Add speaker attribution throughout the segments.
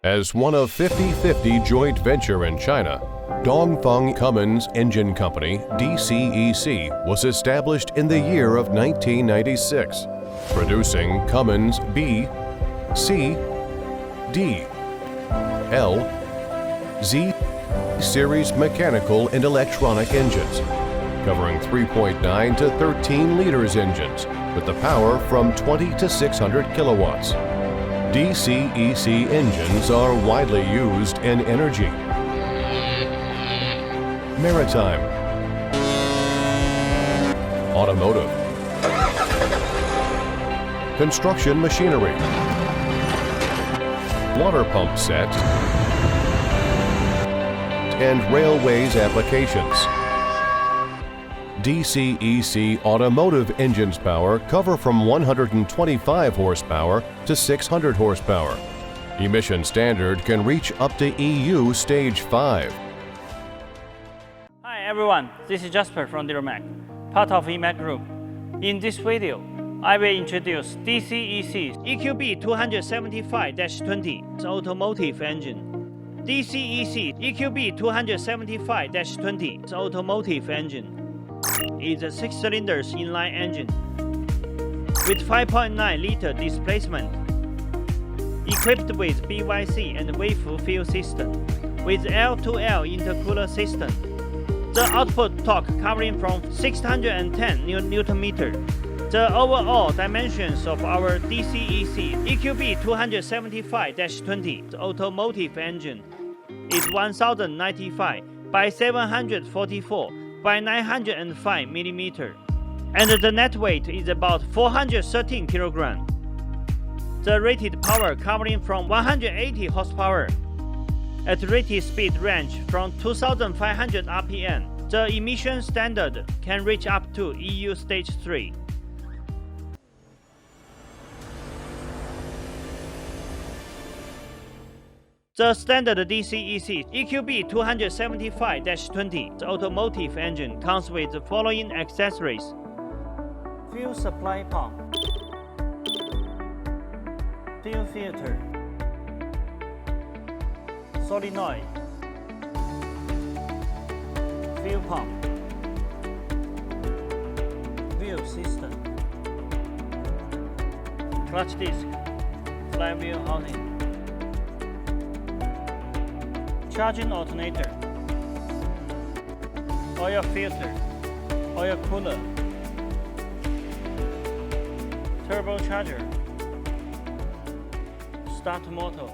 Speaker 1: As one of 50/50 joint venture in China, Dongfeng Cummins Engine Company, DCEC, was established in the year of 1996, producing Cummins B, C, D, L, Z series mechanical and electronic engines, covering 3.9 to 13 liters engines with the power from 20 to 600 kilowatts. DCEC engines are widely used in energy, maritime, automotive, construction machinery, water pump sets, and railways applications. DCEC automotive engines power cover from 125 horsepower to 600 horsepower. Emission standard can reach up to EU Stage 5.
Speaker 2: Hi everyone, this is Jasper from DuraMac, part of EMAC Group. In this video, I will introduce DCEC EQB235-20 automotive engine. DCEC EQB235-20 automotive engine is a 6-cylinder inline engine with 5.9-liter displacement, equipped with BYC and wave fuel system, with L2L intercooler system. The output torque covering from 610 Nm. The overall dimensions of our DCEC EQB275-20 automotive engine is 1095 by 744 by 905 mm, and the net weight is about 413 kg. The rated power covering from 180 horsepower at rated speed range from 2500 rpm. The emission standard can reach up to EU Stage 3. The standard DCEC EQB275-20 automotive engine comes with the following accessories: fuel supply pump, fuel filter, solenoid, fuel pump, wheel system, clutch disc, flywheel housing, charging alternator, oil filter, oil cooler, turbocharger, start motor.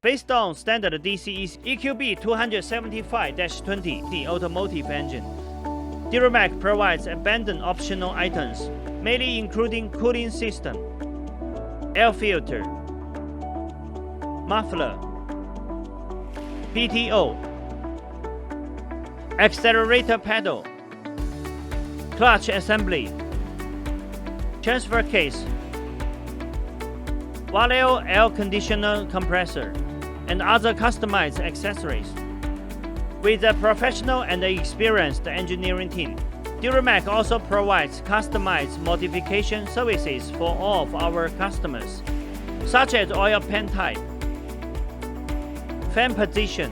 Speaker 2: Based on standard DCEC EQB275-20 the automotive engine, DuraMac provides abundant optional items, mainly including cooling system, air filter, muffler, PTO, accelerator pedal, clutch assembly, transfer case, Valeo air conditioner compressor, and other customized accessories. With a professional and experienced engineering team, DuraMac also provides customized modification services for all of our customers, such as oil pan type, fan position,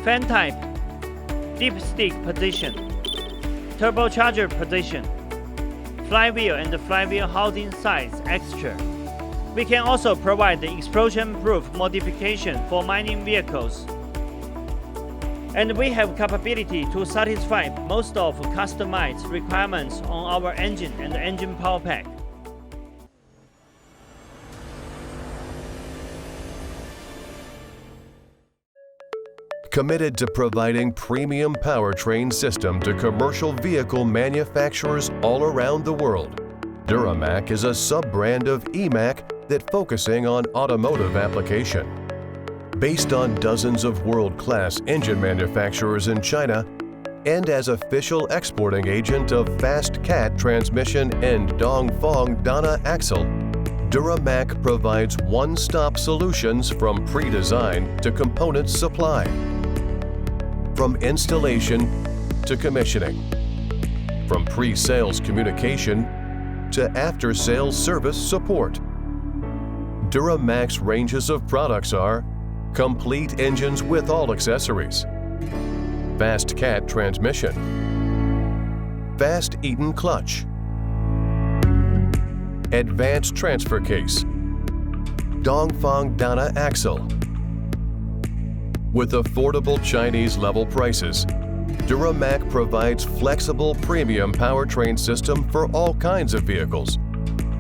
Speaker 2: fan type, dipstick position, turbocharger position, flywheel and flywheel housing size extra. We can also provide the explosion-proof modification for mining vehicles. And we have capability to satisfy most of customized requirements on our engine and engine power pack.
Speaker 1: Committed to providing premium powertrain system to commercial vehicle manufacturers all around the world, DuraMac is a sub-brand of EMAC that focusing on automotive application. Based on dozens of world-class engine manufacturers in China, and as official exporting agent of Fast Cat transmission and Dongfeng Dana axle, DuraMac provides one-stop solutions from pre-design to component supply, from installation to commissioning, from pre-sales communication to after-sales service support. DuraMac's ranges of products are complete engines with all accessories, fast cat transmission, fast Eaton clutch, advanced transfer case, Dongfeng Dana axle. With affordable Chinese level prices, DuraMac provides flexible premium powertrain system for all kinds of vehicles.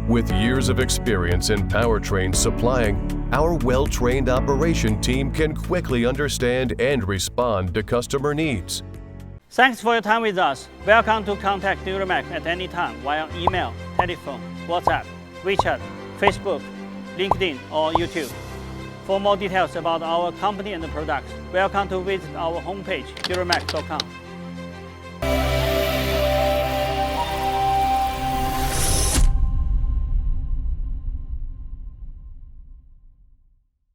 Speaker 1: With years of experience in powertrain supplying, our well-trained operation team can quickly understand and respond to customer needs.
Speaker 2: Thanks for your time with us. Welcome to contact DuraMac at any time via email, telephone, WhatsApp, WeChat, Facebook, LinkedIn, or YouTube. For more details about our company and the products, welcome to visit our homepage, duramac.com.